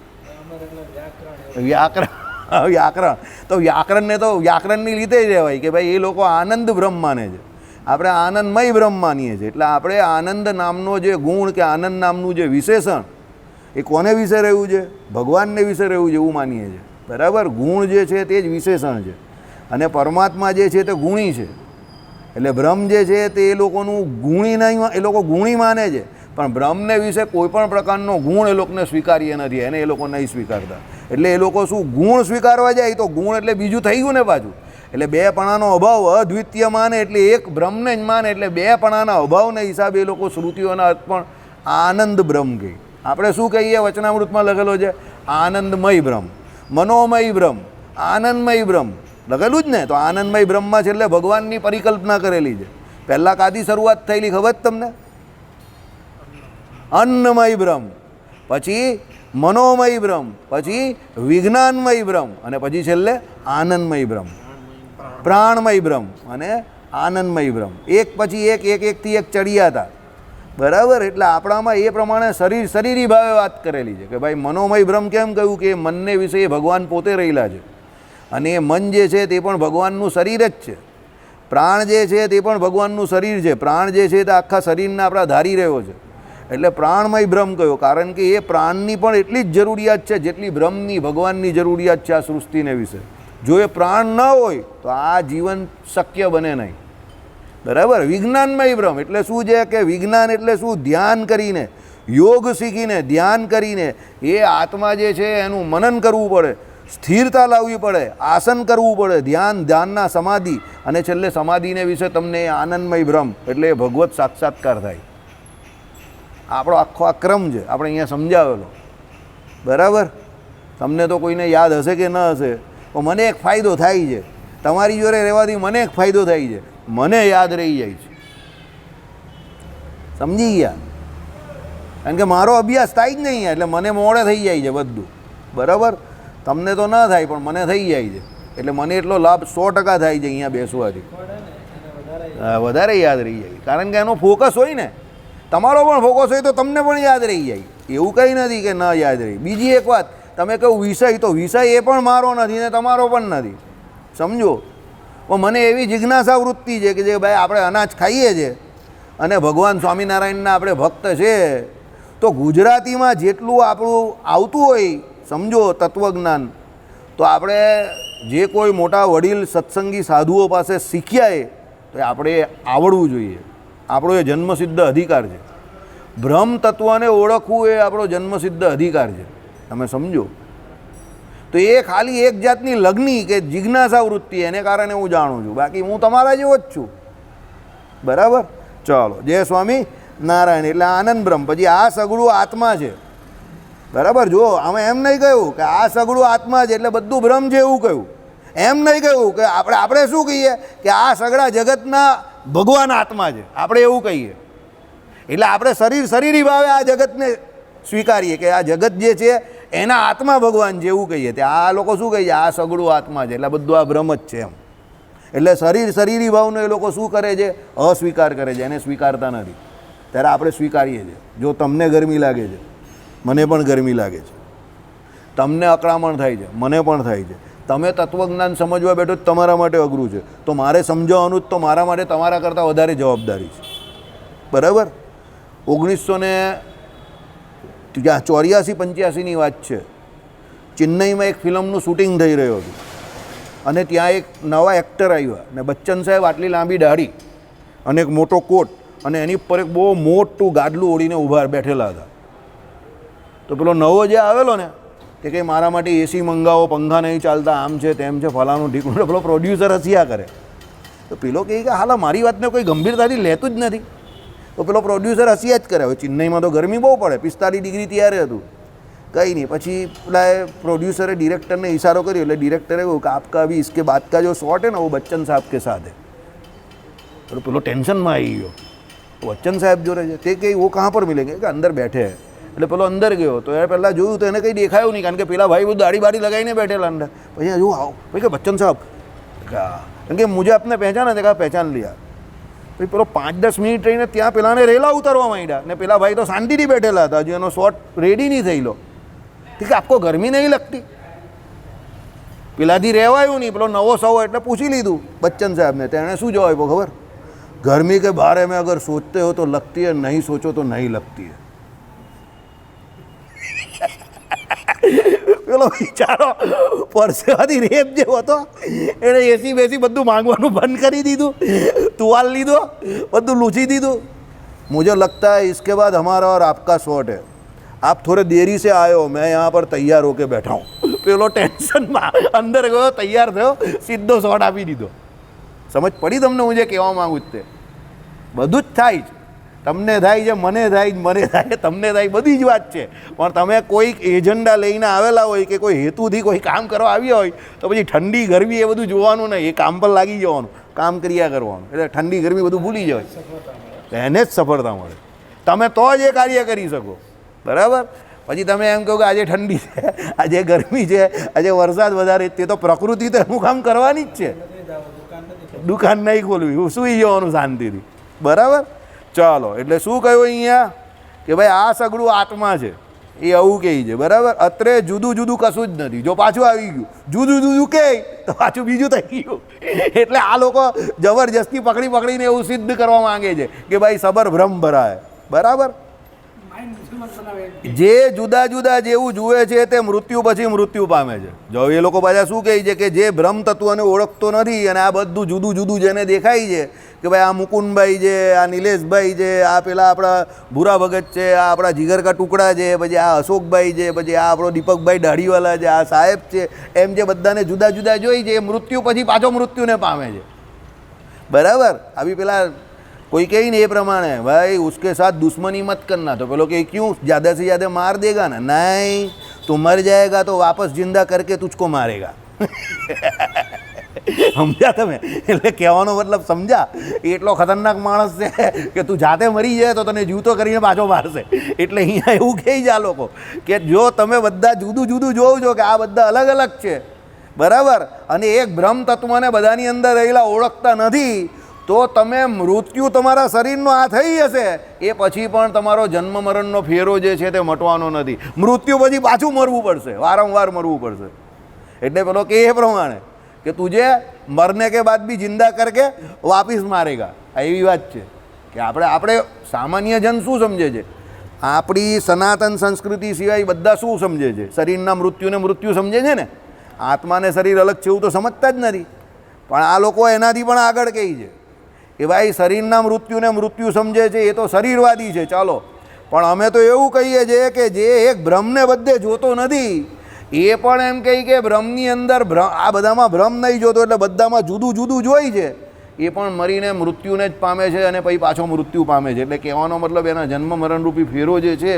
વ્યાકરણ તો વ્યાકરણને તો વ્યાકરણની લીધે જ રહેવાય કે ભાઈ એ લોકો આનંદ બ્રહ્મ માને છે, આપણે આનંદમય બ્રહ્મ માનીએ છીએ. એટલે આપણે આનંદ નામનો જે ગુણ કે આનંદ નામનું જે વિશેષણ એ કોને વિશે રહ્યું છે? ભગવાનને વિશે રહ્યું છે એવું માનીએ છીએ. બરાબર. ગુણ જે છે તે જ વિશેષણ છે, અને પરમાત્મા જે છે તે ગુણી છે. એટલે બ્રહ્મ જે છે તે એ લોકોનું ગુણી નહીં, એ લોકો ગુણી માને છે, પણ બ્રહ્મને વિશે કોઈ પણ પ્રકારનો ગુણ એ લોકોને સ્વીકાર્ય નથી, એને એ લોકો નહીં સ્વીકારતા. એટલે એ લોકો શું ગુણ સ્વીકારવા જાય તો ગુણ એટલે બીજું થઈ ગયું ને પાછું. એટલે બેપણાનો અભાવ અદ્વિતીય માને, એટલે એક બ્રહ્મને જ માને. એટલે બેપણાના અભાવના હિસાબે એ લોકો શ્રુતિઓના અર્થ પણ આનંદ બ્રહ્મ કહે. આપણે શું કહીએ? વચનામૃતમાં લખેલો છે આનંદમય બ્રહ્મ, મનોમય બ્રહ્મ, આનંદમય બ્રહ્મ લખેલું જ ને. તો આનંદમય બ્રહ્મમાં છેલ્લે ભગવાનની પરિકલ્પના કરેલી છે. પહેલાં કાદી શરૂઆત થયેલી ખબર જ તમને? અન્નમય બ્રહ્મ, પછી મનોમય બ્રહ્મ, પછી વિજ્ઞાનમય બ્રહ્મ, અને પછી છેલ્લે આનંદમય બ્રહ્મ, પ્રાણમય બ્રહ્મ અને આનંદમય બ્રહ્મ. એક પછી એક એકથી એક ચડિયા હતા. બરાબર. એટલે આપણામાં એ પ્રમાણે શરીરી ભાવે વાત કરેલી છે કે ભાઈ મનોમય બ્રહ્મ કેમ કહ્યું? કે મનને વિશે ભગવાન પોતે રહેલા છે, અને એ મન જે છે તે પણ ભગવાનનું શરીર જ છે. પ્રાણ જે છે તે પણ ભગવાનનું શરીર છે. પ્રાણ જે છે તે આખા શરીરને આપણા ધારી રહ્યો છે. એટલે પ્રાણમય બ્રહ્મ કયો? કારણ કે એ પ્રાણની પણ એટલી જ જરૂરિયાત છે જેટલી બ્રહ્મની, ભગવાનની જરૂરિયાત છે આ સૃષ્ટિને વિશે. જો એ પ્રાણ ન હોય તો આ જીવન શક્ય બને નહીં. બરાબર. વિજ્ઞાનમય બ્રહ્મ એટલે શું છે? કે વિજ્ઞાન એટલે શું? ધ્યાન કરીને, યોગ શીખીને, ધ્યાન કરીને એ આત્મા જે છે એનું મનન કરવું પડે, સ્થિરતા લાવવી પડે, આસન કરવું પડે, ધ્યાનના સમાધિ, અને છેલ્લે સમાધિને વિશે તમને આનંદમય બ્રહ્મ એટલે ભગવત સાક્ષાત્કાર થાય. આપણો આખો આ ક્રમ છે, આપણે અહીંયા સમજાવેલો. બરાબર. તમને તો કોઈને યાદ હશે કે ન હશે, તો મને એક ફાયદો થાય છે, તમારી જોડે રહેવાથી મને એક ફાયદો થાય છે, મને યાદ રહી જાય છે. સમજી ગયા? કારણ કે મારો અભ્યાસ થાય જ નહીં, એટલે મને મોડે થઈ જાય છે બધું. બરાબર. તમને તો ન થાય પણ મને થઈ જાય છે. એટલે મને એટલો લાભ 100% થાય છે અહીંયા બેસવાથી. વધારે યાદ રહી જાય, કારણ કે એનો ફોકસ હોય ને. તમારો પણ ફોકસ હોય તો તમને પણ યાદ રહી જાય. એવું કંઈ નથી કે ન યાદ રહી. બીજી એક વાત, તમે કહું વિષય, તો વિષય એ પણ મારો નથી ને તમારો પણ નથી. સમજો. પણ મને એવી જિજ્ઞાસા વૃત્તિ છે કે જે ભાઈ આપણે અનાજ ખાઈએ છીએ અને ભગવાન સ્વામિનારાયણના આપણે ભક્ત છે, તો ગુજરાતીમાં જેટલું આપણું આવતું હોય, સમજો, તત્વજ્ઞાન, તો આપણે જે કોઈ મોટા વડીલ સત્સંગી સાધુઓ પાસે શીખ્યા તો આપણે આવડવું જોઈએ. આપણો એ જન્મસિદ્ધ અધિકાર છે. બ્રહ્મ તત્વને ઓળખવું એ આપણો જન્મસિદ્ધ અધિકાર છે, તમે સમજો. તો એ ખાલી એક જાતની લગ્ની કે જિજ્ઞાસા વૃત્તિ, એને કારણે હું જાણું છું, બાકી હું તમારા જેવો જ છું. બરાબર? ચાલો, જય સ્વામી નારાયણ. એટલે આનંદ બ્રહ્મ. પછી આ સગળું આત્મા છે. બરાબર? જો અમે એમ નહીં કહ્યું કે આ સગળું આત્મા છે એટલે બધું બ્રહ્મ છે એવું કહ્યું. એમ નહીં કહ્યું કે આપણે શું કહીએ કે આ સગળા જગતના ભગવાન આત્મા છે, આપણે એવું કહીએ. એટલે આપણે શરીરી ભાવે આ જગતને સ્વીકારીએ કે આ જગત જે છે એના આત્મા ભગવાન છે એવું કહીએ. ત્યાં આ લોકો શું કહીએ? આ સગળું આત્મા છે એટલે બધું આ બ્રહ્મ જ છે એમ. એટલે શરીરી ભાવનો એ લોકો શું કરે છે? અસ્વીકાર કરે છે, એને સ્વીકારતા નથી. ત્યારે આપણે સ્વીકારીએ છીએ. જો તમને ગરમી લાગે છે, મને પણ ગરમી લાગે છે, તમને અકળામણ થાય છે, મને પણ થાય છે, તમે તત્વજ્ઞાન સમજવા બેઠો તમારા માટે અઘરું છે, તો મારે સમજાવવાનું જ તો મારા માટે તમારા કરતાં વધારે જવાબદારી છે. બરાબર? 1984-85ની વાત છે. ચેન્નઈમાં એક ફિલ્મનું શૂટિંગ થઈ રહ્યું હતું અને ત્યાં એક નવા એક્ટર આવ્યા ને બચ્ચન સાહેબ આટલી લાંબી દાઢી અને એક મોટો કોટ અને એની ઉપર એક બહુ મોટું ગાડલું ઓળીને ઊભા બેઠેલા હતા. તો પેલો નવો જે આવેલો ને તે કંઈ મારા માટે એસી મંગાવો, પંખા નહીં ચાલતા, આમ છે તેમ છે, ફલાનું ઢીકણું. પેલો પ્રોડ્યુસર હસ્યા કરે. તો પેલો કહે કે હાલા મારી વાતને કોઈ ગંભીરતાથી લેતું જ નથી. તો પેલો પ્રોડ્યુસર હસ્યા જ કરે. હવે ચેન્નઈમાં તો ગરમી બહુ પડે, 45 ડિગ્રી ત્યારે હતું. કંઈ નહીં. પછી પેલા પ્રોડ્યુસરે ડિરેક્ટરને ઇશારો કર્યો એટલે ડિરેક્ટરે કહ્યું કે આપકા અભી इसके बाद का जो शॉट है ना वो बच्चन साहब के साथ है. तो પેલો ટેન્શનમાં આવી ગયો. બચ્ચન સાહેબ જોડે છે તે કંઈ વો કહાં પર મિલેંગે કે અંદર બેઠે. એટલે પેલો અંદર ગયો તો એ પહેલાં જોયું તો એને કંઈ દેખાયું નહીં, કારણ કે પેલા ભાઈ બધું દાઢી બાડી લગાવીને બેઠેલા અંદર. પછી જો આવો ભાઈ કે બચ્ચન સાહેબ, કારણ કે મુझे આપને પહેચાના તે કહા પહેચાન લિયા. પછી પેલો 5-10 મિનિટ રહીને ત્યાં પેલાને રેલા ઉતારવા માંડ્યા ને પેલા ભાઈ તો શાંતિથી બેઠેલા હતા, હજુ એનો શોટ રેડી નહીં થયેલો. ઠીક, આપકો ગરમી નહીં લગતી? પેલાથી રહેવાયું નહીં. પેલો નવો સવો એટલે પૂછી લીધું બચ્ચન સાહેબને. તેણે શું જવાબ આપ્યો ખબર? गर्मी के बारे में अगर सोचते हो तो लगती है, नहीं सोचो तो नहीं लगती है. પેલો બિચારો પરસેવાથી રેપ જેવો હતો. એણે એસી બેસી બધું માંગવાનું બંધ કરી દીધું, तुवाल લીધો, બધું લૂછી દીધું. मुझे लगता है इसके बाद हमारा और आपका शॉट है. आप थोड़े देरी से आए हो, मैं यहाँ पर तैयार होके बैठा हूँ. પેલો ટેન્શનમાં અંદર ગયો, તૈયાર થયો, સીધો શોટ આપી દીધો. સમજ પડી તમને હું જે કહેવા માગું છું? તે બધું જ થાય છે. તમને થાય છે, મને થાય, તમને થાય, બધી જ વાત છે. પણ તમે કોઈક એજન્ડા લઈને આવેલા હોય કે કોઈ હેતુથી કોઈ કામ કરવા આવ્યા હોય તો પછી ઠંડી ગરમી એ બધું જોવાનું નહીં, એ કામ પર લાગી જવાનું, કામ કર્યા કરવાનું. એટલે ઠંડી ગરમી બધું ભૂલી જાય, એને જ સફળતા મળે. તમે તો જ એ કાર્ય કરી શકો. બરાબર? પછી તમે એમ કહો કે આજે ઠંડી છે, આજે ગરમી છે, આજે વરસાદ વધારે, તે તો પ્રકૃતિ તો એનું કામ કરવાની જ છે. દુકાન નહીં ખોલવી, સૂઈ જવાનું શાંતિથી. બરાબર? ચાલો, એટલે શું કહ્યું અહીંયા કે ભાઈ આ સગળું આત્મા છે એ આવું કહે છે. બરાબર? અત્રે જુદું જુદું કશું જ નથી. જો પાછું આવી ગયું જુદું જુદું કહે તો પાછું બીજું થઈ ગયું. એટલે આ લોકો જબરજસ્તી પકડીને એવું સિદ્ધ કરવા માંગે છે કે ભાઈ સબર ભ્રમ ભરાય. બરાબર? જે જુદા જુદા જેવું જુએ છે તે મૃત્યુ પછી મૃત્યુ પામે છે. જો એ લોકો પાછા શું કહે છે કે જે બ્રહ્મ તત્વને ઓળખતો નથી અને આ બધું જુદું જુદું જેને દેખાય છે કે ભાઈ આ મુકુંદભાઈ છે, આ નિલેશભાઈ છે, આ પેલા આપણા ભૂરા ભગત છે, આ આપણા જીગર કા ટુકડા છે, પછી આ અશોકભાઈ છે, પછી આ આપણો દીપકભાઈ દાઢીવાલા છે, આ સાહેબ છે, એમ જે બધાને જુદા જુદા જોઈ છે એ મૃત્યુ પછી પાછો મૃત્યુને પામે છે. બરાબર? આવી પેલા कोई कही नहीं ये प्रमाण है भाई उसके साथ दुश्मनी मत करना. तो पेलो कि क्यों, ज़्यादा से ज़्यादा मार देगा ना? नहीं, तू मर जाएगा तो वापस जिंदा करके तुझको मारेगा. સમજ્યા તમે? એટલે કહેવાનો મતલબ સમજા? એટલો ખતરનાક માણસ છે કે તું જાતે મરી જાય તો તને જીવતો કરીને પાછો મારશે. એટલે અહીંયા એવું કહે છે આ લોકો કે જો તમે બધા જુદું જુદું જોવો છો કે આ બધા અલગ અલગ છે. બરાબર? અને એક બ્રહ્મ તત્વને બધાની અંદર રહેલા ઓળખતા નથી તો તમે મૃત્યુ તમારા શરીરનો આ થઈ હશે એ પછી પણ તમારો જન્મ મરણનો ફેરો જે છે તે મટવાનો નથી. મૃત્યુ પછી પાછું મરવું પડશે, વારંવાર મરવું પડશે. એટલે પેલો કે એ પ્રમાણે કે તુજે મરને કે બાદ બી જિંદા કરકે વાપિસ મારેગા. આ એવી વાત છે કે આપણે સામાન્ય જન શું સમજે છે? આપણી સનાતન સંસ્કૃતિ સિવાય બધા શું સમજે છે? શરીરના મૃત્યુને મૃત્યુ સમજે છે ને, આત્માને શરીર અલગ છે એવું તો સમજતા જ નથી. પણ આ લોકો એનાથી પણ આગળ કહે છે કે ભાઈ શરીરના મૃત્યુને મૃત્યુ સમજે છે એ તો શરીરવાદી છે. ચાલો, પણ અમે તો એવું કહીએ છીએ કે જે એક બ્રહ્મને બધે જોતો નથી એ પણ એમ કહી કે બ્રહ્મની અંદર આ બધામાં બ્રહ્મ નહીં જોતો એટલે બધામાં જુદું જુદું જોઈ છે, એ પણ મરીને મૃત્યુને જ પામે છે અને પછી પાછો મૃત્યુ પામે છે. એટલે કહેવાનો મતલબ એના જન્મ મરણરૂપી ફેરો જે છે,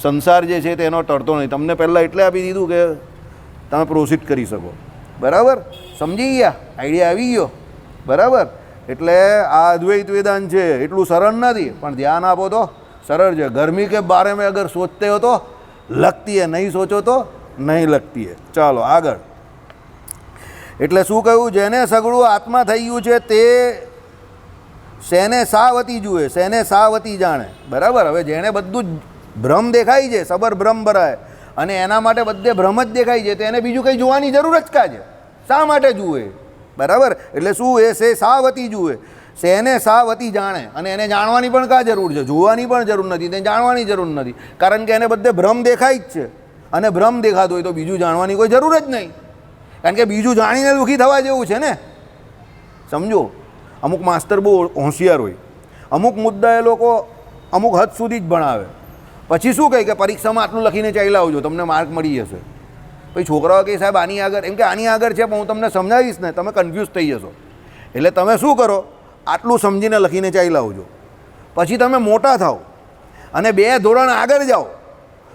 સંસાર જે છે તેનો ટળતો નહીં. તમને પહેલાં એટલે આપી દીધું કે તમે પ્રોસીડ કરી શકો. બરાબર, સમજી ગયા? આઈડિયા આવી ગયો? બરાબર. એટલે આ અદ્વૈત વેદાંત છે એટલું સરળ નથી, પણ ધ્યાન આપો તો સરળ છે. ગરમી के बारे में अगर सोचते हो तो लगती है, नहीं सोचो तो नहीं लगती है. ચાલો આગળ. એટલે શું કહ્યું? જેને સગળું આત્મા થઈ ગયું છે તે શેને સાવતી જુએ, શેને સાવતી જાણે. બરાબર. હવે જેણે બધું જ ભ્રમ દેખાય છે, સબર ભ્રમ ભરાય, અને એના માટે બધે ભ્રમ જ દેખાય છે, તો એને બીજું કંઈ જોવાની જરૂર જ કા છે? શા માટે જુએ? બરાબર. એટલે શું એ સે સાવતી જુએ, શેને સાવતી જાણે, અને એને જાણવાની પણ કા જરૂર છે? જોવાની પણ જરૂર નથી, તેને જાણવાની જરૂર નથી, કારણ કે એને બધે ભ્રમ દેખાય જ છે. અને ભ્રમ દેખાતો હોય તો બીજું જાણવાની કોઈ જરૂર જ નહીં, કારણ કે બીજું જાણીને દુઃખી થવા જેવું છે ને. સમજો, અમુક માસ્તર બહુ હોશિયાર હોય, અમુક મુદ્દા એ લોકો અમુક હદ સુધી જ ભણાવે, પછી શું કહે કે પરીક્ષામાં આટલું લખીને ચાલ્યા આવજો, તમને માર્ક મળી જશે. પછી છોકરાઓ કહે સાહેબ આની આગળ, એમ કે આની આગળ છે પણ હું તમને સમજાવીશ ને, તમે કન્ફ્યુઝ થઈ જશો. એટલે તમે શું કરો, આટલું સમજીને લખીને ચાલ્યા આવજો. પછી તમે મોટા થાઓ અને 2 ધોરણ આગળ જાઓ,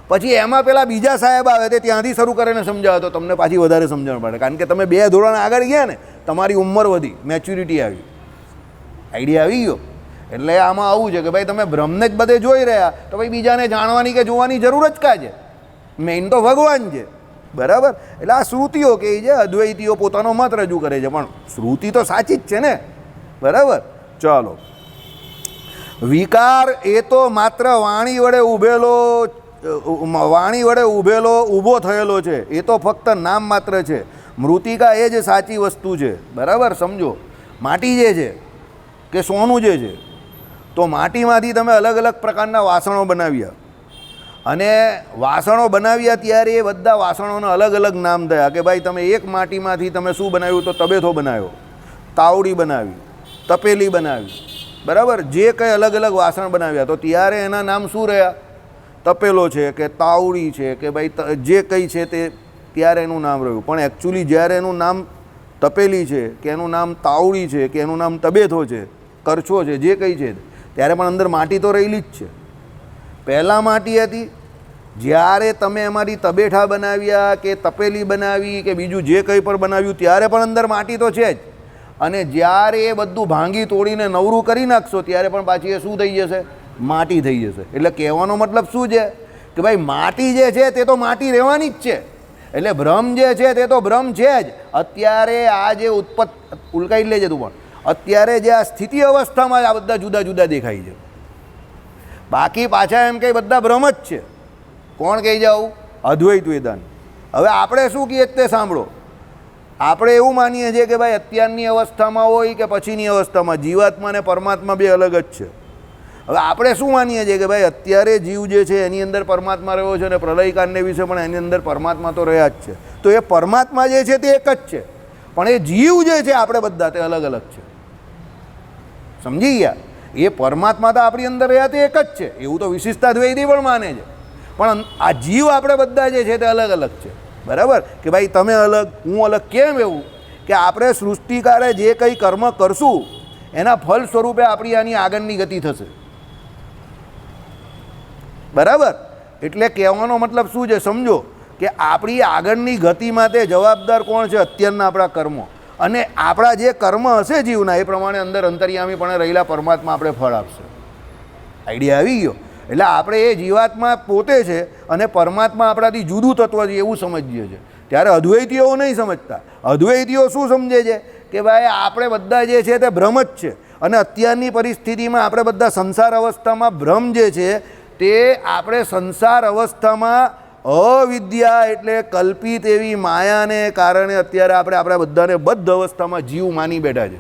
પછી એમાં પેલા બીજા સાહેબ આવે તે ત્યાંથી શરૂ કરીને સમજાવે તો તમને પાછી વધારે સમજણ પડે, કારણ કે તમે 2 ધોરણ આગળ ગયા ને, તમારી ઉંમર વધી, મેચ્યુરિટી આવી. આઈડિયા આવી ગયો? એટલે આમાં આવું છે કે ભાઈ તમે બ્રહ્મને જ બધે જોઈ રહ્યા તો ભાઈ બીજાને જાણવાની કે જોવાની જરૂર જ કા છે? મેઇન તો ભગવાન છે. બરાબર. એટલે આ શ્રુતિઓ કહે છે, અદ્વૈતીઓ પોતાનો મત રજૂ કરે છે, પણ શ્રુતિ તો સાચી જ છે ને. બરાબર. ચાલો. વિકાર એ તો માત્ર વાણી વડે ઊભો થયેલો છે, એ તો ફક્ત નામ માત્ર છે. મૃતિકા એ જ સાચી વસ્તુ છે. બરાબર. સમજો, માટી જે છે કે સોનું જે છે, તો માટીમાંથી તમે અલગ અલગ પ્રકારના વાસણો બનાવ્યા, અને વાસણો બનાવ્યા ત્યારે એ બધા વાસણોના અલગ અલગ નામ થયા કે ભાઈ તમે એક માટીમાંથી તમે શું બનાવ્યું? તો તબેથો બનાવ્યો, તાવડી બનાવી, તપેલી બનાવી. બરાબર. જે કંઈ અલગ અલગ વાસણ બનાવ્યા તો ત્યારે એના નામ શું રહ્યા? તપેલો છે કે તાવડી છે કે ભાઈ જે કંઈ છે તે ત્યારે એનું નામ રહ્યું. પણ એકચ્યુઅલી જ્યારે એનું નામ તપેલી છે કે એનું નામ તાવડી છે કે એનું નામ તબેથો છે, કરછો છે, જે કંઈ છે, ત્યારે પણ અંદર માટી તો રહેલી જ છે. પહેલાં માટી હતી, જ્યારે તમે એમાંથી તબેઠા બનાવ્યા કે તપેલી બનાવી કે બીજું જે કંઈ પણ બનાવ્યું ત્યારે પણ અંદર માટી તો છે જ, અને જ્યારે એ બધું ભાંગી તોડીને નવરું કરી નાખશો ત્યારે પણ પાછી એ શું થઈ જશે? માટી થઈ જશે. એટલે કહેવાનો મતલબ શું છે કે ભાઈ માટી જે છે તે તો માટી રહેવાની જ છે. એટલે ભ્રમ જે છે તે તો ભ્રમ છે જ. અત્યારે આ જે ઉલકાઈ લેજે તું, પણ અત્યારે જે આ સ્થિતિ અવસ્થામાં આ બધા જુદા જુદા દેખાય છે, બાકી પાછા એમ કંઈ બધા ભ્રમ જ છે. કોણ કહી જાવ? અદ્વૈત વેદાંત. હવે આપણે શું કહીએ તે સાંભળો. આપણે એવું માનીએ છીએ કે ભાઈ અત્યારની અવસ્થામાં હોય કે પછીની અવસ્થામાં જીવાત્મા અને પરમાત્મા બે અલગ જ છે. હવે આપણે શું માનીએ છીએ કે ભાઈ અત્યારે જીવ જે છે એની અંદર પરમાત્મા રહ્યો છે, અને પ્રલયકાળને વિશે પણ એની અંદર પરમાત્મા તો રહ્યા જ છે. તો એ પરમાત્મા જે છે તે એક જ છે, પણ એ જીવ જે છે આપણે બધા તે અલગ અલગ છે. સમજી ગયા? એ પરમાત્મા તો આપણી અંદર રહ્યા તે એક જ છે, એવું તો વિશિષ્ટા દ્વૈતી પણ માને છે, પણ આ જીવ આપણે બધા જે છે તે અલગ અલગ છે. બરાબર. કે ભાઈ તમે અલગ, હું અલગ. કેમ એવું? કે આપણે સૃષ્ટિકારે જે કંઈ કર્મ કરશું એના ફળ સ્વરૂપે આપણી આની આગળની ગતિ થશે. બરાબર. એટલે કહેવાનો મતલબ શું છે? સમજો કે આપણી આગળની ગતિ માટે જવાબદાર કોણ છે? અત્યારના આપણા કર્મો. અને આપણા જે કર્મ હશે જીવના એ પ્રમાણે અંદર અંતર્યામી પણ રહેલા પરમાત્મા આપણે ફળ આપશે. આઈડિયા આવી ગયો? એટલે આપણે એ જીવાત્મા પોતે છે અને પરમાત્મા આપણાથી જુદું તત્વ છે એવું સમજીએ છીએ. ત્યારે અદ્વૈતીઓ નહીં સમજતા. અદ્વૈતીઓ શું સમજે છે કે ભાઈ આપણે બધા જે છે તે ભ્રમ જ છે, અને અત્યારની પરિસ્થિતિમાં આપણે બધા સંસાર અવસ્થામાં ભ્રમ જે છે તે આપણે સંસાર અવસ્થામાં અવિદ્યા એટલે કલ્પિત એવી માયાને કારણે અત્યારે આપણે આપણા બધાને બદ્ધ અવસ્થામાં જીવ માની બેઠા છે.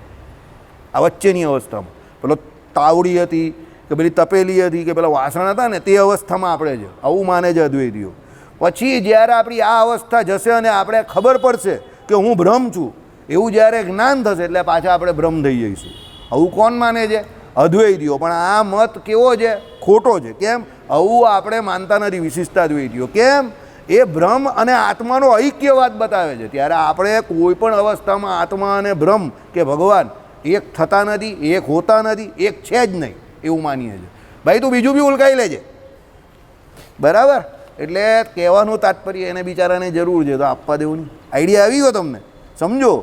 આ વચ્ચેની અવસ્થામાં પેલો તાવડી હતી કે પેલી તપેલી હતી કે પેલા વાસણ હતા ને તે અવસ્થામાં આપણે છે, આવું માને છે અદ્વૈતીઓ. પછી જ્યારે આપણી આ અવસ્થા જશે અને આપણે ખબર પડશે કે હું ભ્રમ છું, એવું જ્યારે જ્ઞાન થશે એટલે પાછા આપણે ભ્રમ થઈ જઈશું. આવું કોણ માને છે? અદ્વૈતીઓ. પણ આ મત કેવો છે? ખોટો છે. કેમ? આવું આપણે માનતા નથી વિશિષ્ટા દ્વૈતીઓ. કેમ? એ બ્રહ્મ અને આત્માનો ઐક્યવાદ બતાવે છે. ત્યારે આપણે કોઈ પણ અવસ્થામાં આત્મા અને બ્રહ્મ કે ભગવાન એક થતા નથી, એક હોતા નથી, એક છે જ નહીં એવું માનીએ છીએ. ભાઈ તું બીજું બી ઉલકાઈ લેજે, બરાબર? એટલે કહેવાનું તાત્પર્ય એને બિચારાને જરૂર છે તો આપવા દેવું નહીં. આઈડિયા આવી ગયો તમને? સમજો,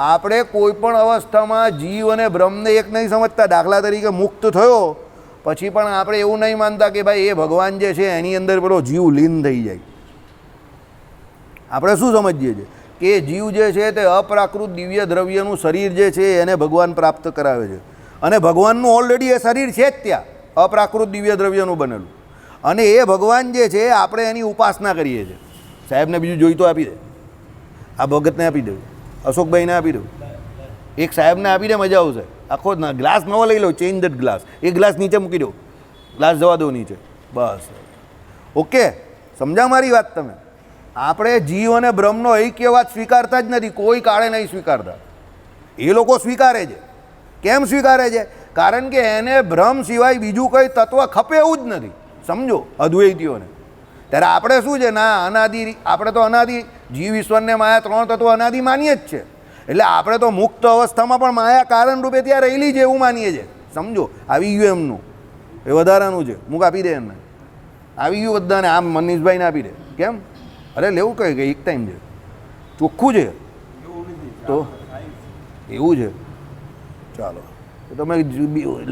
આપણે કોઈ પણ અવસ્થામાં જીવ અને બ્રહ્મને એક નહીં સમજતા. દાખલા તરીકે મુક્ત થયો પછી પણ આપણે એવું નહીં માનતા કે ભાઈ એ ભગવાન જે છે એની અંદર પેલો જીવ લીન થઈ જાય. આપણે શું સમજીએ છીએ કે જીવ જે છે તે અપ્રાકૃત દિવ્ય દ્રવ્યનું શરીર જે છે એને ભગવાન પ્રાપ્ત કરાવે છે. અને ભગવાનનું ઓલરેડી એ શરીર છે જ ત્યાં, અપ્રાકૃત દિવ્ય દ્રવ્યનું બનેલું. અને એ ભગવાન જે છે આપણે એની ઉપાસના કરીએ છીએ. સાહેબને બીજું જોઈ તો આપી દે, આ ભગતને આપી દઉં, અશોકભાઈને આપી દઉં, એક સાહેબને આપી દે, મજા આવશે. આખો ગ્લાસ નવો લઈ લો, ચેન્જ દેટ ગ્લાસ, એક ગ્લાસ નીચે મૂકી દો, ગ્લાસ જવા દો નીચે, બસ. ઓકે, સમજા મારી વાત તમે? આપણે જીવ અને બ્રહ્મનો ઐક્યવાદ સ્વીકારતા જ નથી, કોઈ કાળે નહીં સ્વીકારતા. એ લોકો સ્વીકારે છે. કેમ સ્વીકારે છે? કારણ કે એને બ્રહ્મ સિવાય બીજું કંઈ તત્વ ખપે એવું જ નથી. સમજો અદ્વૈતીઓને. ત્યારે આપણે શું છે, ના અનાદિ, આપણે તો અનાદિ જીવ ઈશ્વરને માયા ત્રણ તત્વો અનાદિ માનીએ જ છે. એટલે આપણે તો મુક્ત અવસ્થામાં પણ માયા કારણ રૂપે ત્યાં રહેલી છે એવું માનીએ છીએ. સમજો, આવી ગયું એમનું, એ વધારાનું છે, મુક આપી દે એમને, આવી ગયું બધાને. આમ મનીષભાઈને આપી દે. કેમ? અરે લેવું કહે કે એક ટાઈમ છે, ચોખ્ખું છે તો એવું છે. ચાલો તો તમે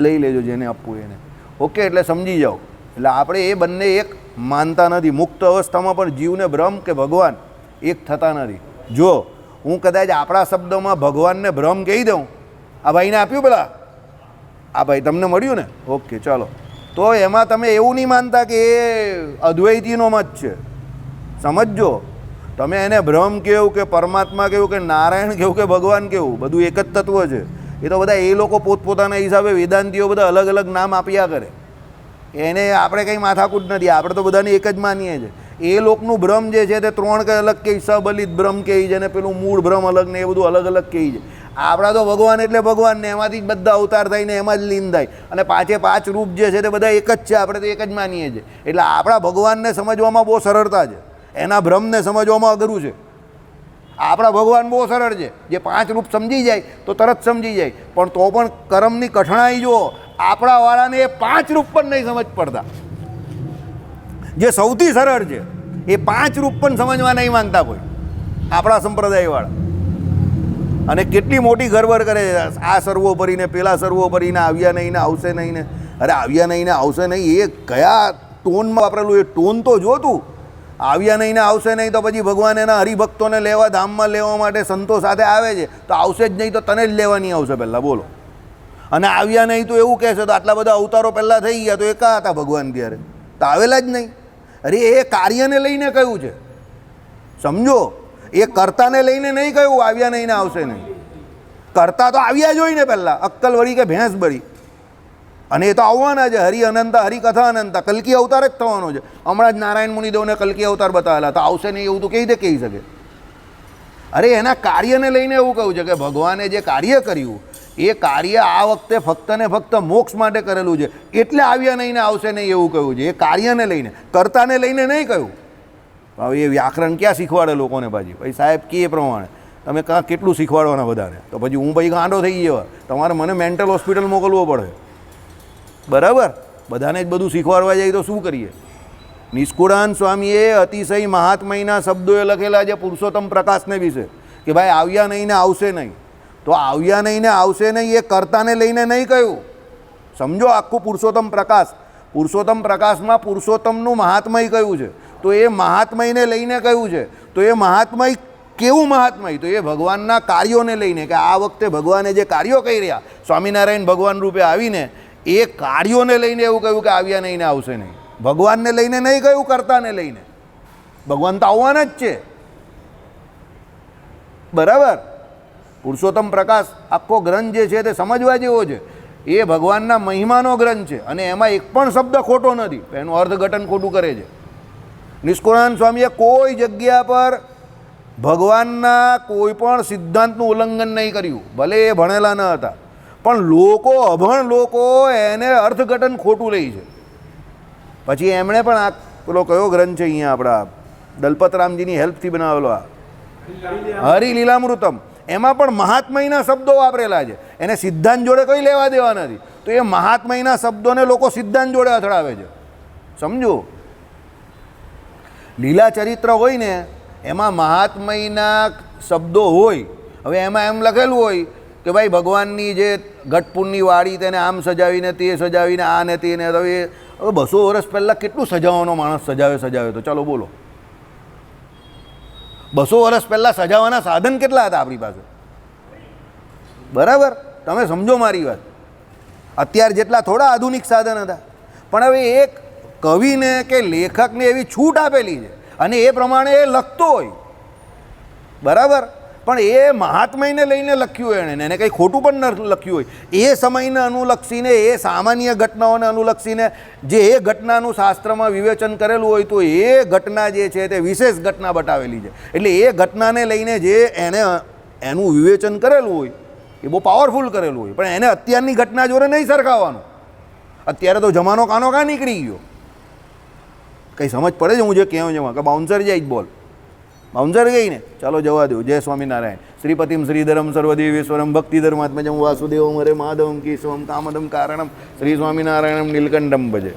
લઈ લેજો જેને આપવું એને. ઓકે, એટલે સમજી જાઓ. એટલે આપણે એ બંને એક માનતા નથી. મુક્ત અવસ્થામાં પણ જીવને બ્રહ્મ કે ભગવાન એક થતા નથી. જો હું કદાચ આપણા શબ્દોમાં ભગવાનને બ્રહ્મ કહી દઉં, આ ભાઈને આપ્યું પેલા, આ ભાઈ તમને મળ્યું ને? ઓકે, ચાલો. તો એમાં તમે એવું નહીં માનતા કે એ અદ્વૈતીનો મત છે. સમજો, તમે એને બ્રહ્મ કહેવું કે પરમાત્મા કહેવું કે નારાયણ કહેવું કે ભગવાન કહેવું, બધું એક જ તત્વ છે. એ તો બધા એ લોકો પોતપોતાના હિસાબે વેદાંતિઓ બધા અલગ અલગ નામ આપ્યા કરે. એને આપણે કંઈ માથાકૂટ નથી, આપણે તો બધાને એક જ માનીએ છીએ. એ લોકનું બ્રહ્મ જે છે તે ત્રણ કંઈ અલગ કહે, સબલિત બ્રહ્મ કહે છે, અને પેલું મૂળ બ્રહ્મ અલગ ને એ બધું અલગ અલગ કહે છે. આપણા તો ભગવાન એટલે ભગવાન ને એમાંથી જ બધા અવતાર થઈને એમાં જ લીન થાય. અને પાંચે પાંચ રૂપ જે છે તે બધા એક જ છે, આપણે તો એક જ માનીએ છીએ. એટલે આપણા ભગવાનને સમજવામાં બહુ સરળતા છે, એના બ્રહ્મને સમજવામાં અઘરું છે. આપણા ભગવાન બહુ સરળ છે, જે પાંચ રૂપ સમજી જાય તો તરત સમજી જાય. પણ તો પણ કર્મની કઠણાઈ જુઓ, આપણા વાળાને એ પાંચ રૂપ પણ નહીં સમજ પડતા. જે સૌથી સરળ છે એ પાંચ રૂપ પણ સમજવા નહીં માંગતા કોઈ આપણા સંપ્રદાયવાળા. અને કેટલી મોટી ગરબડ કરે છે, આ સર્વોપરી ને પેલા સર્વોપરી ને આવ્યા નહીં ને આવશે નહીં ને. અરે આવ્યા નહીં ને આવશે નહીં એ કયા ટોનમાં વાપરેલું, એ ટોન તો જોતું. આવ્યા નહીં ને આવશે નહીં તો પછી ભગવાન એના હરિભક્તોને લેવા ધામમાં લેવા માટે સંતો સાથે આવે છે, તો આવશે જ નહીં તો તને જ લેવા નહીં આવશે પહેલાં, બોલો. અને આવ્યા નહીં તો એવું કહેશે તો આટલા બધા અવતારો પહેલાં થઈ ગયા તો એ કાં હતા ભગવાન ત્યારે? તો આવેલા જ નહીં. અરે એ કાર્યને લઈને કહ્યું છે, સમજો. એ કર્તાને લઈને નહીં કહ્યું આવ્યા નહીં ને આવશે નહીં. કર્તા તો આવ્યા જ હોય ને પહેલાં, અક્કલ વળી કે ભેંસ બળી. અને એ તો આવવાના છે. હરિ અનંત, હરિકથા અનંત, કલ્કી અવતાર જ થવાનો છે. હમણાં જ નારાયણ મુનિદેવને કલ્કી અવતાર બતાવેલા, તો આવશે નહીં એવું તો કેવી રીતે કહી શકે? અરે એના કાર્યને લઈને એવું કહ્યું છે કે ભગવાને જે કાર્ય કર્યું એ કાર્ય આ વખતે ફક્ત ને ફક્ત મોક્ષ માટે કરેલું છે, એટલે આવ્યા નહીં ને આવશે નહીં એવું કહ્યું છે. એ કાર્યને લઈને, કર્તાને લઈને નહીં કહ્યું. હવે એ વ્યાકરણ ક્યાં શીખવાડે લોકોને? પાછી ભાઈ સાહેબ કે પ્રમાણે તમે કાં કેટલું શીખવાડવાના બધાને? તો પછી હું ભાઈ ગાંડો થઈ ગયો, તમારે મને મેન્ટલ હોસ્પિટલ મોકલવો પડે, બરાબર? બધાને જ બધું શીખવાડવા જાય તો શું કરીએ? નિષ્કુળાન સ્વામીએ અતિશય મહાત્મયના શબ્દોએ લખેલા છે પુરુષોત્તમ પ્રકાશને વિશે કે ભાઈ આવ્યા નહીં ને આવશે નહીં. તો આવ્યા નહીં ને આવશે નહીં એ કર્તાને લઈને નહીં કહ્યું. સમજો, આખું પુરુષોત્તમ પ્રકાશ, પુરુષોત્તમ પ્રકાશમાં પુરુષોત્તમનું મહાત્મય કયું છે, તો એ મહાત્મયને લઈને કહ્યું છે. તો એ મહાત્મય કેવું મહાત્મય? તો એ ભગવાનના કાર્યોને લઈને, કે આ વખતે ભગવાને જે કાર્યો કરી રહ્યા, સ્વામિનારાયણ ભગવાન રૂપે આવીને એ કાર્યોને લઈને એવું કહ્યું કે આવ્યા નહીં ને આવશે નહીં. ભગવાનને લઈને નહીં કહ્યું, કર્તાને લઈને. ભગવાન તો આવવાના જ છે, બરાબર? પુરુષોત્તમ પ્રકાશ આખો ગ્રંથ જે છે તે સમજવા જેવો છે. એ ભગવાનના મહિમાનો ગ્રંથ છે અને એમાં એક પણ શબ્દ ખોટો નથી. એનું અર્થઘટન ખોટું કરે છે. નિષ્કુળાનંદ સ્વામીએ કોઈ જગ્યા પર ભગવાનના કોઈ પણ સિદ્ધાંતનું ઉલ્લંઘન નહીં કર્યું, ભલે એ ભણેલા ન હતા. પણ લોકો, અભણ લોકો એને અર્થઘટન ખોટું લે છે. પછી એમણે પણ આ પેલો કયો ગ્રંથ છે અહીંયા આપણા દલપતરામજીની હેલ્પથી બનાવેલો આ હરિલીલામૃતમ, એમાં પણ મહાત્મયના શબ્દો વાપરેલા છે. એને સિદ્ધાંત જોડે કંઈ લેવા દેવા નથી, તો એ મહાત્મયના શબ્દોને લોકો સિદ્ધાંત જોડે અથડાવે છે. સમજો, લીલા ચરિત્ર હોય ને એમાં મહાત્મયના શબ્દો હોય. હવે એમાં એમ લખેલું હોય કે ભાઈ ભગવાનની જે ગઢપુરની વાડી તેને આમ સજાવીને તે સજાવીને આ ને તે ને. હવે 200 વર્ષ પહેલાં કેટલું સજાવવાનો માણસ સજાવે તો ચાલો બોલો, 200 વર્ષ પહેલાં સજાવવાના સાધન કેટલા હતા આપણી પાસે? બરાબર, તમે સમજો મારી વાત. અત્યાર જેટલા થોડા આધુનિક સાધન હતા, પણ હવે એક કવિને કે લેખકને એવી છૂટ આપેલી છે અને એ પ્રમાણે એ લખતો હોય. બરાબર, પણ એ મહાત્મયને લઈને લખ્યું હોય, એને કંઈ ખોટું પણ ન લખ્યું હોય. એ સમયને અનુલક્ષીને, એ સામાન્ય ઘટનાઓને અનુલક્ષીને જે એ ઘટનાનું શાસ્ત્રમાં વિવેચન કરેલું હોય, તો એ ઘટના જે છે તે વિશેષ ઘટના બતાવેલી છે. એટલે એ ઘટનાને લઈને જે એનું વિવેચન કરેલું હોય એ બહુ પાવરફુલ કરેલું હોય, પણ એને અત્યારની ઘટના જોડે નહીં સરખાવવાનું. અત્યારે તો જમાનો કાનો કાં નીકળી ગયો. કંઈ સમજ પડે છે હું જે કહેવું છું કે બાઉન્સર જાય જ બોલ, બાઉન્સર ગઈ ને, ચાલો જવા દો. જય સ્વામિનારાયણ. શ્રીપતિમ શ્રીધરમ સર્વદેવેશ્વરમ ભક્તિધર્માત્મજમ વાસુદેવમ હરે માધવમ કેશવમ કામદમ કારણમ શ્રી સ્વામિનારાયણમ નીલકંઠમ ભજે.